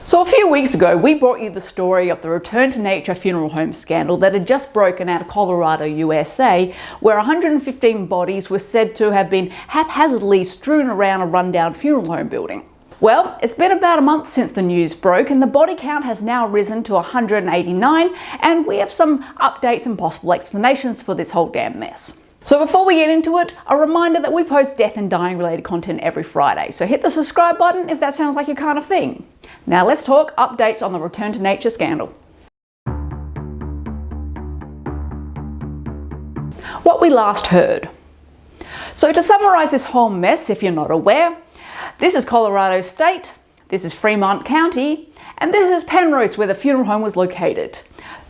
So a few weeks ago, we brought you the story of the Return to Nature funeral home scandal that had just broken out of Colorado, USA, where 115 bodies were said to have been haphazardly strewn around a rundown funeral home building. Well, it's been about a month since the news broke, and the body count has now risen to 189, and we have some updates and possible explanations for this whole damn mess. So before we get into it, a reminder that we post death and dying related content every Friday, so hit the subscribe button if that sounds like your kind of thing. Now let's talk updates on the Return to Nature scandal. What we last heard. So to summarise this whole mess, if you're not aware, this is Colorado State, this is Fremont County, and this is Penrose, where the funeral home was located.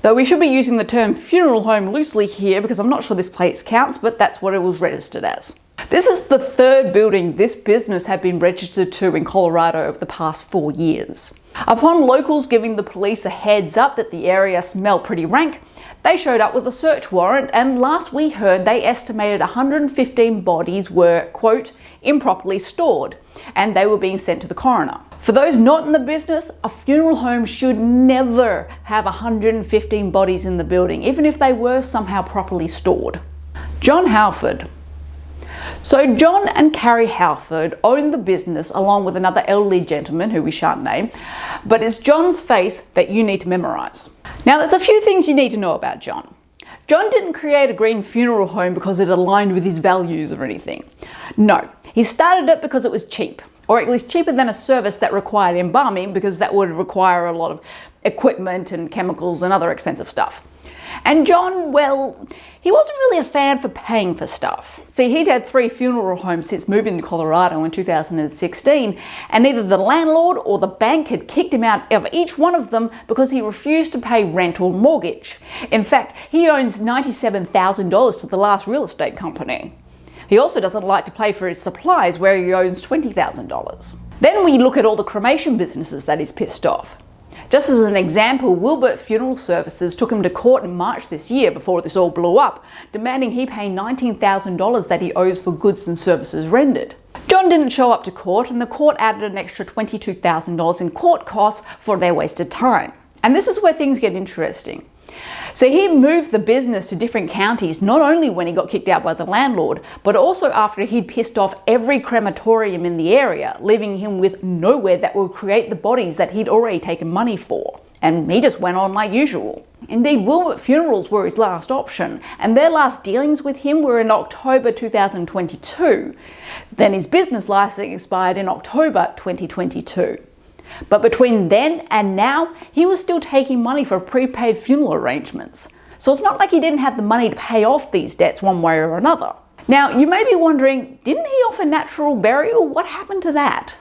Though we should be using the term funeral home loosely here because I'm not sure this place counts, but that's what it was registered as. This is the third building this business had been registered to in Colorado over the past 4 years. Upon locals giving the police a heads up that the area smelled pretty rank, they showed up with a search warrant, and last we heard they estimated 115 bodies were, quote, improperly stored, and they were being sent to the coroner. For those not in the business, a funeral home should never have 115 bodies in the building, even if they were somehow properly stored. Jon Hallford. So Jon and Carrie Hallford own the business along with another elderly gentleman who we shan't name, but it's Jon's face that you need to memorise. Now there's a few things you need to know about Jon. Jon didn't create a green funeral home because it aligned with his values or anything. No, he started it because it was cheap, or at least cheaper than a service that required embalming, because that would require a lot of equipment and chemicals and other expensive stuff. And Jon, well, he wasn't really a fan for paying for stuff. See, he'd had 3 funeral homes since moving to Colorado in 2016, and neither the landlord or the bank had kicked him out of each one of them because he refused to pay rent or mortgage. In fact, he owns $97,000 to the last real estate company. He also doesn't like to pay for his supplies, where he owns $20,000. Then we look at all the cremation businesses that he's pissed off. Just as an example, Wilbert Funeral Services took him to court in March this year before this all blew up, demanding he pay $19,000 that he owes for goods and services rendered. Jon didn't show up to court, and the court added an extra $22,000 in court costs for their wasted time. And this is where things get interesting. So he moved the business to different counties, not only when he got kicked out by the landlord, but also after he'd pissed off every crematorium in the area, leaving him with nowhere that would create the bodies that he'd already taken money for. And he just went on like usual. Indeed, Wilbert Funerals were his last option, and their last dealings with him were in October 2022. Then his business license expired in October 2022. But between then and now, he was still taking money for prepaid funeral arrangements. So it's not like he didn't have the money to pay off these debts one way or another. Now, you may be wondering, didn't he offer natural burial? What happened to that?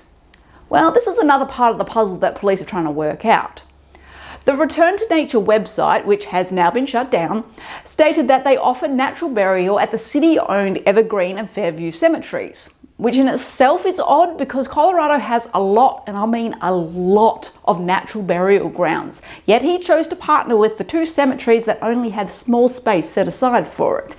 Well, this is another part of the puzzle that police are trying to work out. The Return to Nature website, which has now been shut down, stated that they offered natural burial at the city-owned Evergreen and Fairview cemeteries, which in itself is odd because Colorado has a lot, and I mean a lot, of natural burial grounds. Yet he chose to partner with the 2 cemeteries that only had small space set aside for it,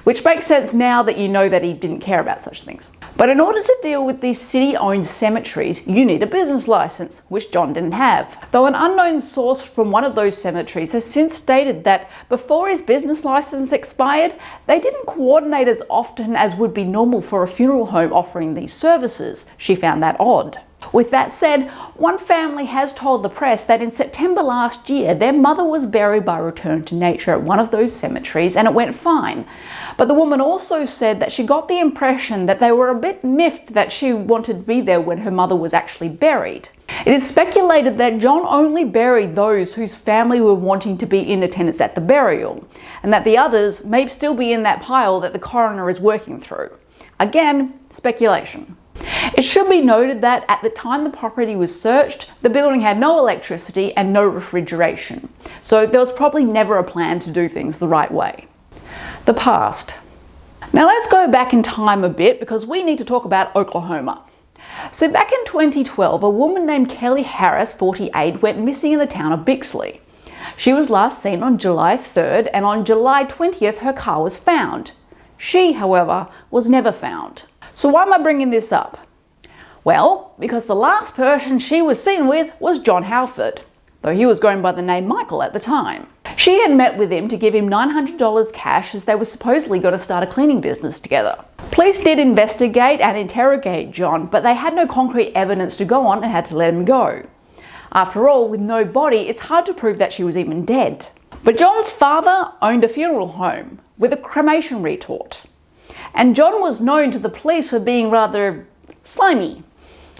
which makes sense now that you know that he didn't care about such things. But in order to deal with these city-owned cemeteries, you need a business license, which Jon didn't have. Though an unknown source from one of those cemeteries has since stated that before his business license expired, they didn't coordinate as often as would be normal for a funeral home offering these services. She found that odd. With that said, one family has told the press that in September last year, their mother was buried by Return to Nature at one of those cemeteries and it went fine. But the woman also said that she got the impression that they were a bit miffed that she wanted to be there when her mother was actually buried. It is speculated that Jon only buried those whose family were wanting to be in attendance at the burial, and that the others may still be in that pile that the coroner is working through. Again, speculation. It should be noted that at the time the property was searched, the building had no electricity and no refrigeration, so there was probably never a plan to do things the right way. The past. Now let's go back in time a bit because we need to talk about Oklahoma. So back in 2012, a woman named Kelley Harris, 48, went missing in the town of Bixley. She was last seen on July 3rd, and on July 20th her car was found. She, however, was never found. So why am I bringing this up? Well, because the last person she was seen with was Jon Hallford, though he was going by the name Michael at the time. She had met with him to give him $900 cash as they were supposedly going to start a cleaning business together. Police did investigate and interrogate Jon, but they had no concrete evidence to go on and had to let him go. After all, with no body, it's hard to prove that she was even dead. But Jon's father owned a funeral home with a cremation retort. And Jon was known to the police for being rather slimy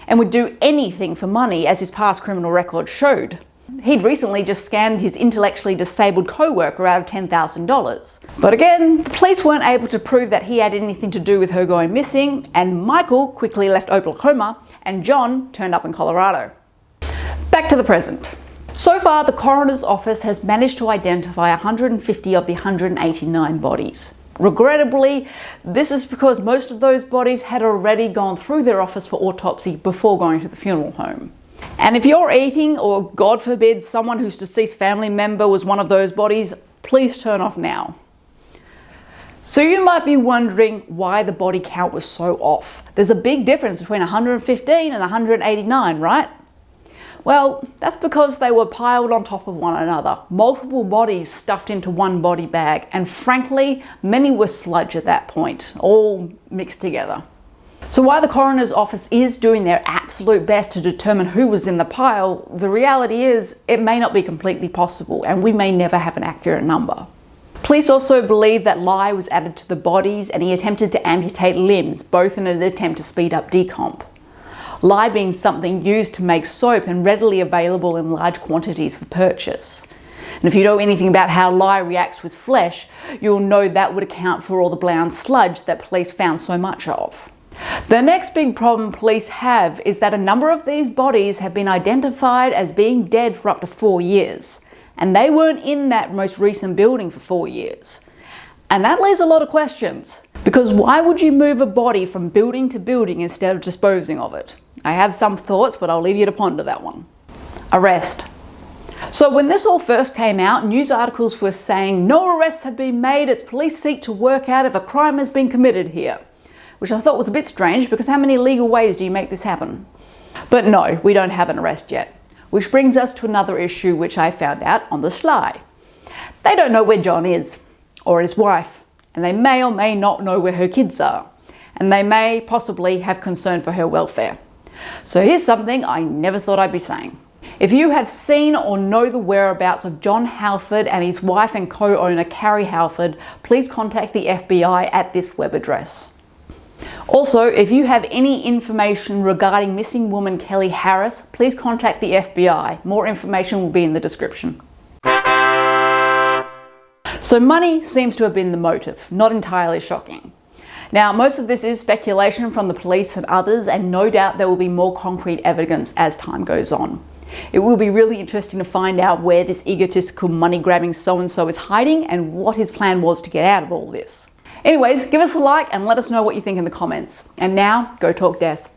and would do anything for money, as his past criminal record showed. He'd recently just scammed his intellectually disabled co-worker out of $10,000. But again, the police weren't able to prove that he had anything to do with her going missing, and Michael quickly left Oklahoma and Jon turned up in Colorado. Back to the present. So far, the coroner's office has managed to identify 150 of the 189 bodies. Regrettably, this is because most of those bodies had already gone through their office for autopsy before going to the funeral home. And if you're eating, or God forbid, someone whose deceased family member was one of those bodies, please turn off now. So you might be wondering why the body count was so off. There's a big difference between 115 and 189, right? Well, that's because they were piled on top of one another, multiple bodies stuffed into one body bag, and frankly, many were sludge at that point, all mixed together. So while the coroner's office is doing their absolute best to determine who was in the pile, the reality is it may not be completely possible, and we may never have an accurate number. Police also believe that lye was added to the bodies, and he attempted to amputate limbs, both in an attempt to speed up decomp. Lye being something used to make soap and readily available in large quantities for purchase. And if you know anything about how lye reacts with flesh, you'll know that would account for all the brown sludge that police found so much of. The next big problem police have is that a number of these bodies have been identified as being dead for up to 4 years, and they weren't in that most recent building for 4 years. And that leaves a lot of questions, because why would you move a body from building to building instead of disposing of it? I have some thoughts, but I'll leave you to ponder that one. Arrest. So when this all first came out, news articles were saying no arrests have been made as police seek to work out if a crime has been committed here, which I thought was a bit strange because how many legal ways do you make this happen? But no, we don't have an arrest yet, which brings us to another issue which I found out on the sly. They don't know where Jon is, or his wife, and they may or may not know where her kids are, and they may possibly have concern for her welfare. So here's something I never thought I'd be saying. If you have seen or know the whereabouts of Jon Hallford and his wife and co-owner Carrie Hallford, please contact the FBI at this web address. Also, if you have any information regarding missing woman Kelley Harris, please contact the FBI. More information will be in the description. So money seems to have been the motive, not entirely shocking. Now, most of this is speculation from the police and others, and no doubt there will be more concrete evidence as time goes on. It will be really interesting to find out where this egotistical money-grabbing so-and-so is hiding and what his plan was to get out of all this. Anyways, give us a like and let us know what you think in the comments. And now, go talk death.